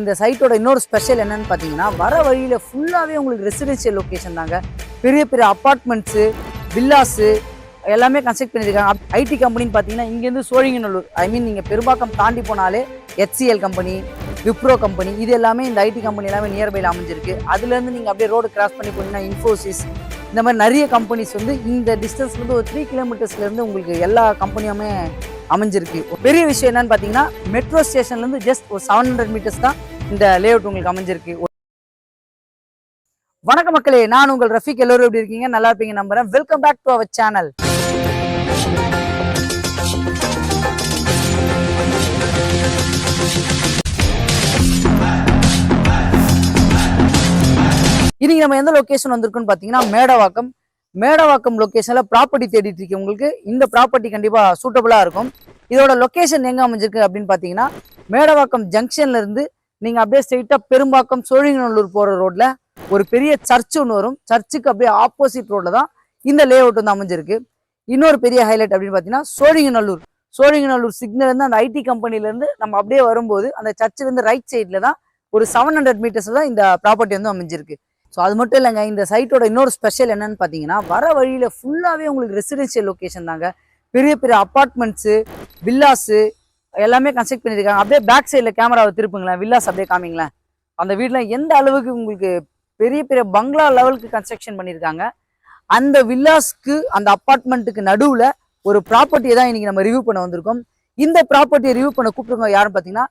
இந்த சைட்டோட இன்னொரு ஸ்பெஷல் என்னன்னு பார்த்தீங்கன்னா, வர வழியில் ஃபுல்லாகவே உங்களுக்கு ரெசிடென்ஷியல் லொக்கேஷன் தாங்க. பெரிய பெரிய அப்பார்ட்மெண்ட்ஸு, வில்லாஸு எல்லாமே கன்ஸ்ட்ரக்ட் பண்ணியிருக்காங்க. ஐடி கம்பெனின்னு பார்த்தீங்கன்னா, இங்கேருந்து சோழிங்கநல்லூர், நீங்கள் பெரும்பாக்கம் தாண்டி போனாலே HCL கம்பெனி, விப்ரோ கம்பெனி, இது எல்லாமே இந்த ஐடி கம்பெனி எல்லாமே நியர்பையில் அமைஞ்சிருக்கு. அதுலேருந்து நீங்கள் அப்படியே ரோடு கிராஸ் பண்ணி போனீங்கன்னா இன்ஃபோசிஸ், இந்த மாதிரி நிறைய கம்பெனிஸ் வந்து இந்த டிஸ்டன்ஸ்லேருந்து ஒரு 3 கிலோமீட்டர்ஸ்லேருந்து உங்களுக்கு எல்லா கம்பெனியுமே அமைஞ்சிருக்கு. பெரிய விஷயம் என்னன்னு பார்த்தீங்கன்னா, மெட்ரோ ஸ்டேஷன்லேருந்து ஜஸ்ட் ஒரு 700 மீட்டர்ஸ் தான் இந்த லேஅவுட் உங்களுக்கு அமைஞ்சிருக்கு. வணக்க மக்களே, நான் உங்கள் ரஃபீக். எல்லோரும் எப்படி இருக்கீங்க? நல்லா இருப்பீங்க நம்புறேன். Welcome back to our channel. இன்னைக்கு நம்ம எந்த லொகேஷன் வந்திருக்குன்னு பார்த்தீங்கன்னா, மேடவாக்கம் லொகேஷன்ல ப்ராப்பர்ட்டி தேடிட்டு இருக்கேன். உங்களுக்கு இந்த ப்ராப்பர்ட்டி கண்டிப்பா சூட்டபிளா இருக்கும். இதோட லொகேஷன் எங்க அமைஞ்சிருக்கு அப்படின்னு பார்த்தீங்கன்னா, மேடவாக்கம் ஜங்ஷன்ல இருந்து நீங்க அப்படியே ஸ்ட்ரெயிட்டா பெரும்பாக்கம் சோழிங்கநல்லூர் போற ரோட்ல ஒரு பெரிய சர்ச் ஒன்று வரும். சர்ச்சுக்கு அப்படியே ஆப்போசிட் ரோட்ல தான் இந்த லே அவுட் வந்து அமைஞ்சிருக்கு. இன்னொரு பெரிய ஹைலைட் அப்படின்னு பார்த்தீங்கன்னா, சோழிங்கநல்லூர் சிக்னல் இருந்து அந்த ஐடி கம்பெனில இருந்து நம்ம அப்படியே வரும்போது அந்த சர்ச்சில் இருந்து ரைட் சைட்ல தான் ஒரு 700 மீட்டர்ஸ் தான் இந்த ப்ராப்பர்ட்டி வந்து அமைஞ்சிருக்கு. ஸோ அது மட்டும் இல்லைங்க, இந்த சைட்டோட இன்னொரு ஸ்பெஷல் என்னன்னு பார்த்தீங்கன்னா, வர வழியில் ஃபுல்லாகவே உங்களுக்கு ரெசிடென்ஷியல் லொக்கேஷன் தாங்க. பெரிய பெரிய அப்பார்ட்மெண்ட்ஸு, வில்லாஸு எல்லாமே கன்ஸ்ட்ரக்ட் பண்ணியிருக்காங்க. அப்படியே பேக் சைடில் கேமராவை திருப்புங்களேன், வில்லாஸ் அப்படியே காமிங்களேன். அந்த வீட்டில் எந்த அளவுக்கு உங்களுக்கு பெரிய பெரிய பங்களா லெவலுக்கு கன்ஸ்ட்ரக்ஷன் பண்ணியிருக்காங்க. அந்த வில்லாஸ்க்கு அந்த அப்பார்ட்மெண்ட்டுக்கு நடுவில் ஒரு ப்ராப்பர்ட்டியை தான் இன்னைக்கு நம்ம ரிவ்யூ பண்ண வந்திருக்கோம். இந்த ப்ராப்பர்ட்டியை ரிவ்யூ பண்ண கூப்பிட்டுருங்க யாருன்னு பார்த்தீங்கன்னா,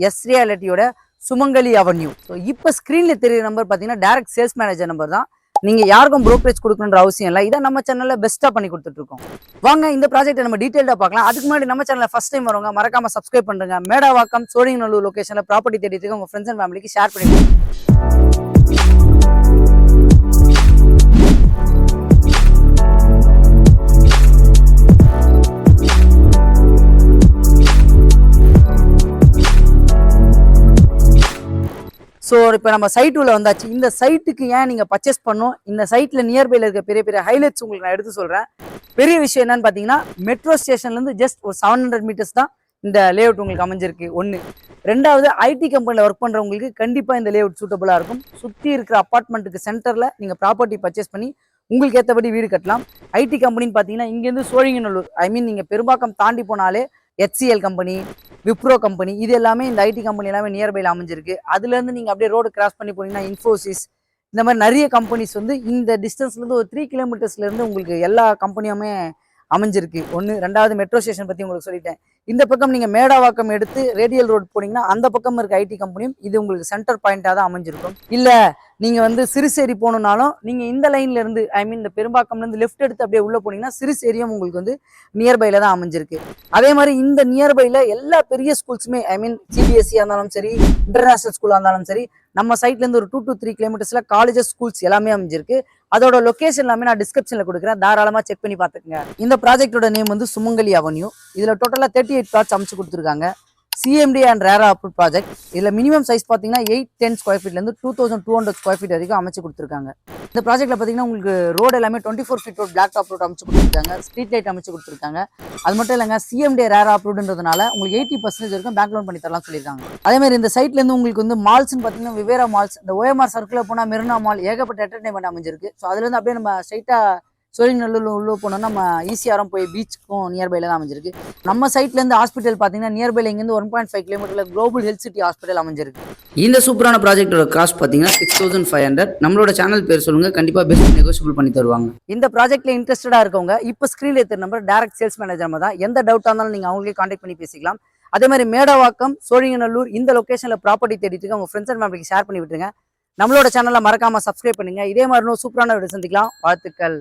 எஸ் ரியாலிட்டியோட சுமங்கலி அவென்யூ. ஸோ இப்போ ஸ்க்ரீனில் தெரியுற நம்பர் பார்த்தீங்கன்னா டைரக்ட் சேல்ஸ் மேனேஜர் நம்பர் தான். நீங்கள் யாருக்கும் ப்ரோக்கரேஜ் கொடுக்கணுன்ற அவசியம் இல்லை. இதை நம்ம சேனலில் பெஸ்ட்டாக பண்ணி கொடுத்துட்ருக்கோம். வாங்க இந்த ப்ராஜெக்ட்டை நம்ம டீட்டெயிலாக பார்க்கலாம். அதுக்கு முன்னாடி நம்ம சேனலில் ஃபஸ்ட் டைம் வரவங்க மறக்காம சப்ஸ்கிரைப் பண்ணுங்க. மேடவாக்கம் சோழிங்கநல்லூர் லொகேஷனில் ப்ராப்பர்ட்டி தேடிட்டு உங்கள் ஃப்ரெண்ட்ஸ் அண்ட் ஃபேமிலிக்கு ஷேர் பண்ணிடுங்க. ஸோ இப்போ நம்ம சைட் உள்ள வந்தாச்சு. இந்த சைட்டுக்கு ஏன் நீங்கள் பர்ச்சேஸ் பண்ணணும், இந்த சைட்டில் நியர்பையில் இருக்க பெரிய பெரிய ஹைலைட்ஸ் உங்களுக்கு நான் எடுத்து சொல்கிறேன். பெரிய விஷயம் என்னன்னு பார்த்தீங்கன்னா, மெட்ரோ ஸ்டேஷன்லேருந்து ஜஸ்ட் ஒரு 700 மீட்டர்ஸ் தான் இந்த லேஅவுட் உங்களுக்கு அமைஞ்சிருக்கு. ஒன்று. ரெண்டாவது, ஐடி கம்பெனியில் ஒர்க் பண்ணுறவங்களுக்கு கண்டிப்பாக இந்த லேஅவுட் சூட்டபுளாக இருக்கும். சுற்றி இருக்கிற அப்பார்ட்மெண்ட்டுக்கு சென்டரில் நீங்கள் ப்ராப்பர்ட்டி பர்ச்சேஸ் பண்ணி உங்களுக்கு ஏற்றபடி வீடு கட்டலாம். ஐடி கம்பெனின்னு பார்த்தீங்கன்னா, இங்கேருந்து சோழிங்கநல்லூர், நீங்கள் பெரும்பாக்கம் தாண்டி போனாலே HCL கம்பெனி, விப்ரோ கம்பெனி, இது எல்லாமே இந்த ஐடி கம்பெனி எல்லாமே நியர்பையில் அமைஞ்சிருக்கு. அதுலேருந்து நீங்கள் அப்படியே ரோடு கிராஸ் பண்ணி போனீங்கன்னா இன்ஃபோசிஸ், இந்த மாதிரி நிறைய கம்பெனிஸ் வந்து இந்த டிஸ்டன்ஸ்லேருந்து ஒரு 3 கிலோமீட்டர்ஸ்லேருந்து உங்களுக்கு எல்லா கம்பெனியுமே அமைஞ்சிருக்கு. ஒன்று. ரெண்டாவது, மெட்ரோ ஸ்டேஷன் பற்றி உங்களுக்கு சொல்லிட்டேன். இந்த பக்கம் நீங்கள் மேடவாக்கம் எடுத்து ரேடியல் ரோடு போனீங்கன்னா அந்த பக்கம் இருக்க ஐடி கம்பெனியும் இது உங்களுக்கு சென்டர் பாயிண்டாக தான் அமைஞ்சிருக்கும். இல்லை நீங்கள் வந்து சிறுசேரி போகணுன்னாலும் நீங்கள் இந்த லைன்ல இருந்து இந்த பெரும்பாக்கம்லேருந்து லெஃப்ட் எடுத்து அப்படியே உள்ளே போனீங்கன்னா சிறுசேரியும் உங்களுக்கு வந்து நியர்பையில் தான் அமைஞ்சிருக்கு. அதே மாதிரி இந்த நியர்பையில் எல்லா பெரிய ஸ்கூல்ஸுமே CBSE இருந்தாலும் சரி, இன்டர்நேஷனல் ஸ்கூலாக இருந்தாலும் சரி, நம்ம சைட்லேருந்து ஒரு 2 to 3 கிலோமீட்டர்ஸில் காலேஜஸ், ஸ்கூல்ஸ் எல்லாமே அமைஞ்சிருக்கு. அதோட லொகேஷன் எல்லாமே நான் டிஸ்கிரிப்ஷனில் கொடுக்குறேன், தாராளமாக செக் பண்ணி பார்த்துக்கங்க. இந்த ப்ராஜெக்டோட நேம் வந்து சுமங்கலி அவென்யூ. இதில் டோட்டலாக 38 பிளாட்ஸ் அமைச்சு கொடுத்துருக்காங்க. CMD அண்ட் ரேரா அப்ரூவ் ப்ராஜெக்ட். இதில் மினிமம் சைஸ் பார்த்தீங்கன்னா 810 ஸ்கொயர் ஃபீட்லேருந்து 2200 ஸ்கொயர் ஃபீட் வரைக்கும் அமைச்சு கொடுத்துருக்காங்க. இந்த ப்ராஜெக்ட்டில் பார்த்தீங்கன்னா உங்களுக்கு ரோடு எல்லாமே 24 feet road, black top road அமைச்சு கொடுத்துருக்காங்க. ஸ்ட்ரீட் லைட் அமைச்சு கொடுத்துருக்காங்க. அது மட்டும் இல்லைங்க, CMD ரேரா அப்ரூவ்ன்றதுனால உங்களுக்கு 80% வரைக்கும் பேங்க் லோன் பண்ணி தரலாம் சொல்லியிருக்காங்க. அதே மாதிரி இந்த சைட்லேருந்து உங்களுக்கு வந்து மால்ஸ்ன்னு பார்த்தீங்கன்னா விவேரா மால்ஸ், இந்த OMR சர்க்கிளில் போனால் மெரினா மால், ஏகப்பட்ட என்டர்டைன்மெண்ட் அமைஞ்சிருக்கு. ஸோ அதுலேருந்து அப்படியே நம்ம ஸ்ட்ரைட்டாக சோழிங்கநல்லூர் உள்ள போனோம்னா நம்ம ஈஸியாரம் போய் பீச்சுக்கும் நியர்பைல தான் அமைஞ்சிருக்கு. நம்ம சைட்லேருந்து ஹாஸ்பிட்டல் பார்த்தீங்கன்னா நியர்பைல இங்கேருந்து 1.5 கிலோமீட்டரில் குளோபல் ஹெல்த் சிட்டி ஹாஸ்பிட்டல் அமைஞ்சிருக்கு. இந்த சூப்பரான ப்ராஜெக்டோட காஸ்ட் பார்த்தீங்கன்னா 6500. நம்மளோட சேனல் பேர் சொல்லுங்க, கண்டிப்பாக பெஸ்ட் நெகோஷியபிள் பண்ணி தருவாங்க. இந்த ப்ராஜெக்ட்ல இன்ட்ரெஸ்டடாக இருக்கவங்க இப்போ ஸ்க்ரீனில் இருக்கிற நம்பர் டைரக்ட் சேல்ஸ் மேனேஜர் தான். எந்த டவுட்டாக இருந்தாலும் நீங்கள் அவங்களே கான்டாக்ட் பண்ணி பேசிக்கலாம். அதே மாதிரி மேடவாக்கம் சோழிங்கநல்லூர் இந்த லொகேஷனில் ப்ராப்பர்ட்டி தேடிட்டு உங்கள் ஃப்ரெண்ட்ஸ் அண்ட் ஃபேமிலிக்கு ஷேர் பண்ணி விட்டுருங்க. நம்மளோட சேனலை மறக்காம சப்ஸ்கிரைப் பண்ணுங்க. இதே மாதிரி சூப்பரான வீடியோ சந்திக்கலாம். வாழ்த்துக்கள்.